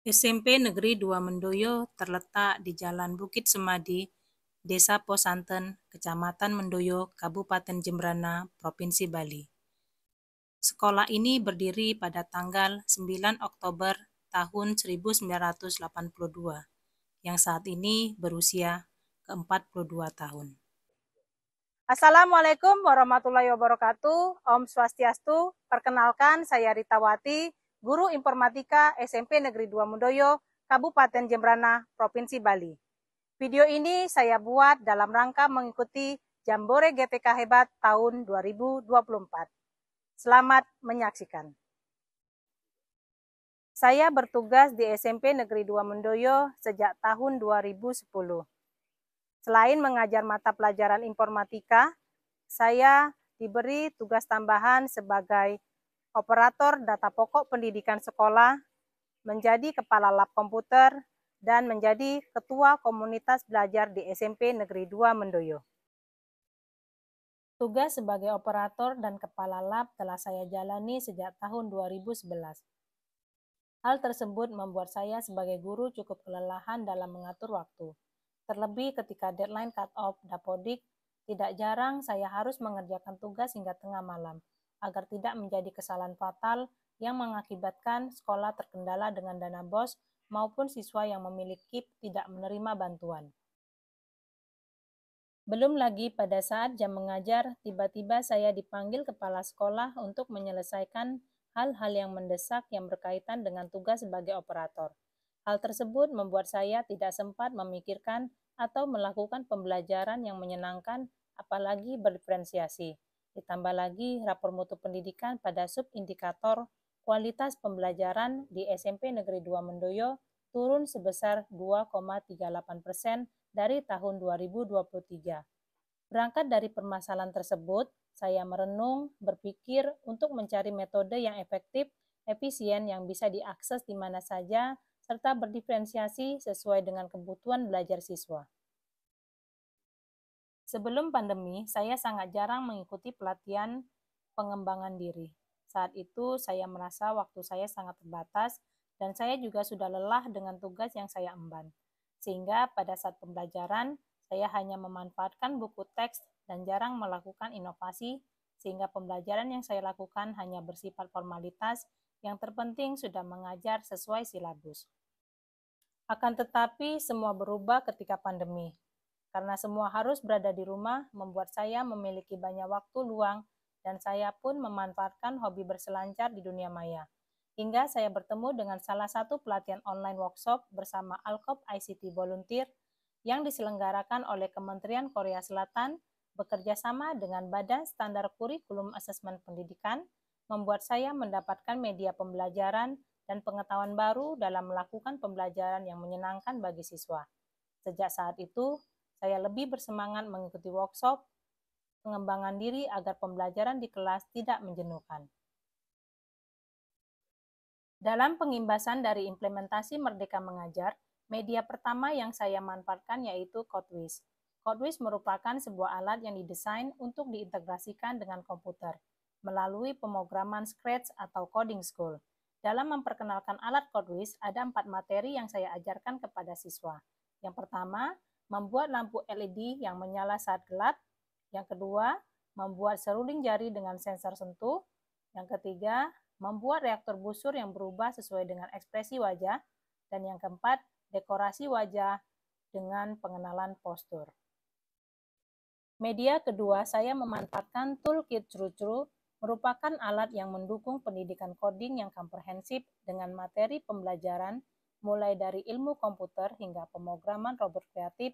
SMP Negeri 2 Mendoyo terletak di Jalan Bukit Semadi, Desa Posanten, Kecamatan Mendoyo, Kabupaten Jembrana, Provinsi Bali. Sekolah ini berdiri pada tanggal 9 Oktober tahun 1982, yang saat ini berusia ke-42 tahun. Assalamualaikum warahmatullahi wabarakatuh. Om Swastiastu. Perkenalkan, saya Rita Wati, Guru Informatika SMP Negeri 2 Mendoyo, Kabupaten Jembrana, Provinsi Bali. Video ini saya buat dalam rangka mengikuti Jambore GTK Hebat tahun 2024. Selamat menyaksikan. Saya bertugas di SMP Negeri 2 Mendoyo sejak tahun 2010. Selain mengajar mata pelajaran informatika, saya diberi tugas tambahan sebagai operator data pokok pendidikan sekolah, menjadi kepala lab komputer, dan menjadi ketua komunitas belajar di SMP Negeri 2 Mendoyo. Tugas sebagai operator dan kepala lab telah saya jalani sejak tahun 2011. Hal tersebut membuat saya sebagai guru cukup kelelahan dalam mengatur waktu. Terlebih ketika deadline cut-off Dapodik, tidak jarang saya harus mengerjakan tugas hingga tengah malam, agar tidak menjadi kesalahan fatal yang mengakibatkan sekolah terkendala dengan dana BOS maupun siswa yang memiliki tidak menerima bantuan. Belum lagi pada saat jam mengajar, tiba-tiba saya dipanggil kepala sekolah untuk menyelesaikan hal-hal yang mendesak yang berkaitan dengan tugas sebagai operator. Hal tersebut membuat saya tidak sempat memikirkan atau melakukan pembelajaran yang menyenangkan, apalagi berdiferensiasi. Ditambah lagi rapor mutu pendidikan pada subindikator kualitas pembelajaran di SMP Negeri 2 Mendoyo turun sebesar 2,38% dari tahun 2023. Berangkat dari permasalahan tersebut, saya merenung, berpikir untuk mencari metode yang efektif, efisien yang bisa diakses di mana saja, serta berdiferensiasi sesuai dengan kebutuhan belajar siswa. Sebelum pandemi, saya sangat jarang mengikuti pelatihan pengembangan diri. Saat itu, saya merasa waktu saya sangat terbatas dan saya juga sudah lelah dengan tugas yang saya emban. Sehingga pada saat pembelajaran, saya hanya memanfaatkan buku teks dan jarang melakukan inovasi, sehingga pembelajaran yang saya lakukan hanya bersifat formalitas, yang terpenting sudah mengajar sesuai silabus. Akan tetapi, semua berubah ketika pandemi. Karena semua harus berada di rumah, membuat saya memiliki banyak waktu luang dan saya pun memanfaatkan hobi berselancar di dunia maya. Hingga saya bertemu dengan salah satu pelatihan online workshop bersama Alkop ICT Volunteer yang diselenggarakan oleh Kementerian Korea Selatan bekerja sama dengan Badan Standar Kurikulum Asesmen Pendidikan, membuat saya mendapatkan media pembelajaran dan pengetahuan baru dalam melakukan pembelajaran yang menyenangkan bagi siswa. Sejak saat itu, saya lebih bersemangat mengikuti workshop pengembangan diri agar pembelajaran di kelas tidak menjenuhkan. Dalam pengimbasan dari implementasi Merdeka Mengajar, media pertama yang saya manfaatkan yaitu CodeWiz. CodeWiz merupakan sebuah alat yang didesain untuk diintegrasikan dengan komputer melalui pemrograman Scratch atau Coding School. Dalam memperkenalkan alat CodeWiz, ada 4 materi yang saya ajarkan kepada siswa. Yang pertama, membuat lampu LED yang menyala saat gelap. Yang kedua, membuat seruling jari dengan sensor sentuh. Yang ketiga, membuat reaktor busur yang berubah sesuai dengan ekspresi wajah. Dan yang keempat, dekorasi wajah dengan pengenalan postur. Media kedua, saya memanfaatkan Toolkit Cru-Cru, merupakan alat yang mendukung pendidikan coding yang komprehensif dengan materi pembelajaran mulai dari ilmu komputer hingga pemrograman robot kreatif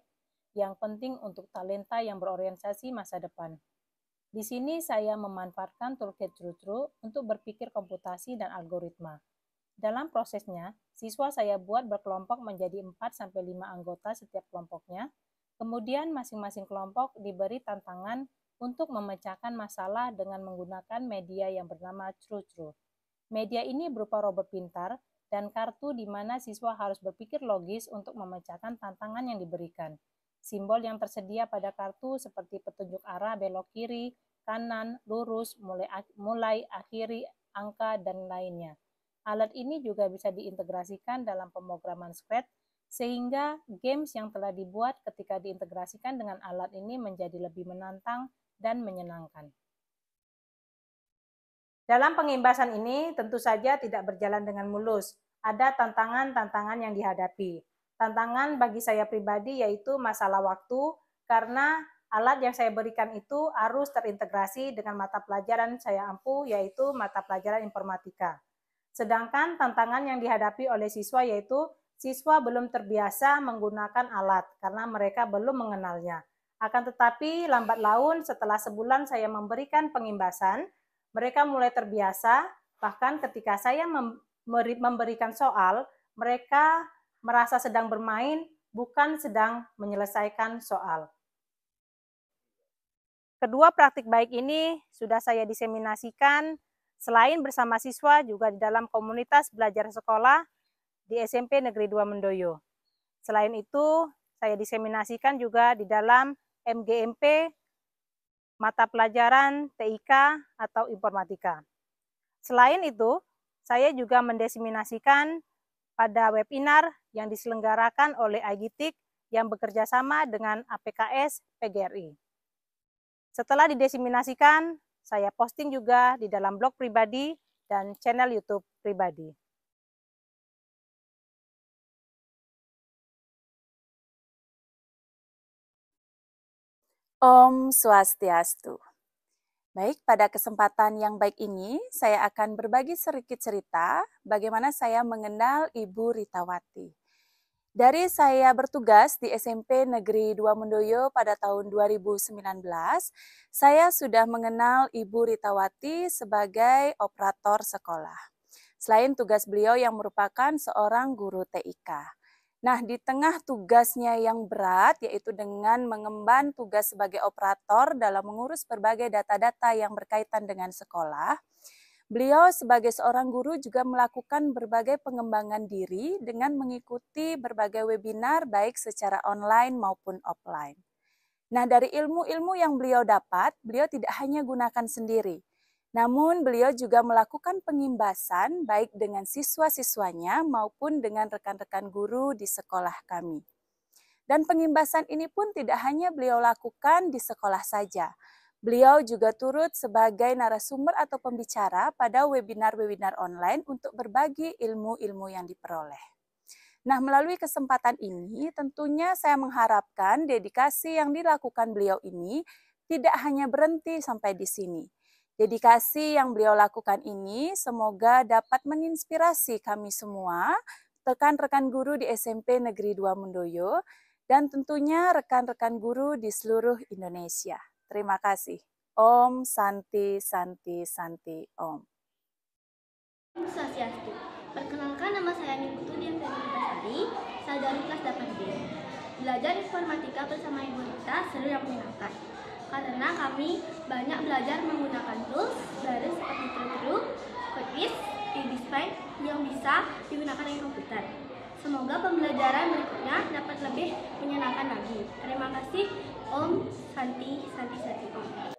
yang penting untuk talenta yang berorientasi masa depan. Di sini saya memanfaatkan Toolkit Cru-Cru untuk berpikir komputasi dan algoritma. Dalam prosesnya, siswa saya buat berkelompok menjadi 4-5 anggota setiap kelompoknya. Kemudian masing-masing kelompok diberi tantangan untuk memecahkan masalah dengan menggunakan media yang bernama Cru-Cru. Media ini berupa robot pintar dan kartu di mana siswa harus berpikir logis untuk memecahkan tantangan yang diberikan. Simbol yang tersedia pada kartu seperti petunjuk arah belok kiri, kanan, lurus, mulai, akhiri, angka, dan lainnya. Alat ini juga bisa diintegrasikan dalam pemrograman Squid, sehingga games yang telah dibuat ketika diintegrasikan dengan alat ini menjadi lebih menantang dan menyenangkan. Dalam pengimbasan ini tentu saja tidak berjalan dengan mulus. Ada tantangan-tantangan yang dihadapi. Tantangan bagi saya pribadi yaitu masalah waktu, karena alat yang saya berikan itu harus terintegrasi dengan mata pelajaran saya ampu, yaitu mata pelajaran informatika. Sedangkan tantangan yang dihadapi oleh siswa yaitu siswa belum terbiasa menggunakan alat karena mereka belum mengenalnya. Akan tetapi lambat laun setelah sebulan saya memberikan pengimbasan, mereka mulai terbiasa, bahkan ketika saya memberikan soal, mereka merasa sedang bermain, bukan sedang menyelesaikan soal. Kedua praktik baik ini sudah saya diseminasikan selain bersama siswa juga di dalam komunitas belajar sekolah di SMP Negeri 2 Mendoyo. Selain itu, saya diseminasikan juga di dalam MGMP, mata pelajaran TIK atau informatika. Selain itu, saya juga mendiseminasikan pada webinar yang diselenggarakan oleh IGTIK yang bekerja sama dengan APKS PGRI. Setelah didiseminasikan, saya posting juga di dalam blog pribadi dan channel YouTube pribadi. Om Swastiastu. Baik, pada kesempatan yang baik ini, saya akan berbagi sedikit cerita bagaimana saya mengenal Ibu Ritawati. Dari saya bertugas di SMP Negeri 2 Mendoyo pada tahun 2019, saya sudah mengenal Ibu Ritawati sebagai operator sekolah. Selain tugas beliau yang merupakan seorang guru TIK. Nah, di tengah tugasnya yang berat, yaitu dengan mengemban tugas sebagai operator dalam mengurus berbagai data-data yang berkaitan dengan sekolah, beliau sebagai seorang guru juga melakukan berbagai pengembangan diri dengan mengikuti berbagai webinar baik secara online maupun offline. Nah, dari ilmu-ilmu yang beliau dapat, beliau tidak hanya gunakan sendiri, namun beliau juga melakukan pengimbasan baik dengan siswa-siswanya maupun dengan rekan-rekan guru di sekolah kami. Dan pengimbasan ini pun tidak hanya beliau lakukan di sekolah saja. Beliau juga turut sebagai narasumber atau pembicara pada webinar-webinar online untuk berbagi ilmu-ilmu yang diperoleh. Nah, melalui kesempatan ini tentunya saya mengharapkan dedikasi yang dilakukan beliau ini tidak hanya berhenti sampai di sini. Dedikasi yang beliau lakukan ini semoga dapat menginspirasi kami semua, rekan-rekan guru di SMP Negeri 2 Mendoyo, dan tentunya rekan-rekan guru di seluruh Indonesia. Terima kasih. Om Santi Santi Santi Om. Om Swastiastu. Perkenalkan, nama saya Niputu Dian Febri, saya dari kelas 8B. Belajar informatika bersama Ibu Rita seru dan menyenangkan. Karena kami banyak belajar menggunakan tools baru seperti TrueTrue, Codewis, eDisplay yang bisa digunakan di komputer. Semoga pembelajaran berikutnya dapat lebih menyenangkan lagi. Terima kasih. Om Santi Santi Santi Om.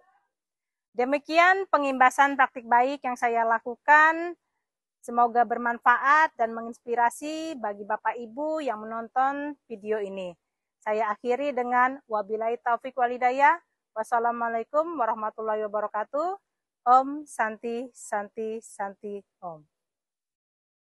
Demikian pengimbasan praktik baik yang saya lakukan. Semoga bermanfaat dan menginspirasi bagi Bapak Ibu yang menonton video ini. Saya akhiri dengan wabillahi taufik walhidayah. Wassalamualaikum warahmatullahi wabarakatuh. Om Santi Santi Santi Om.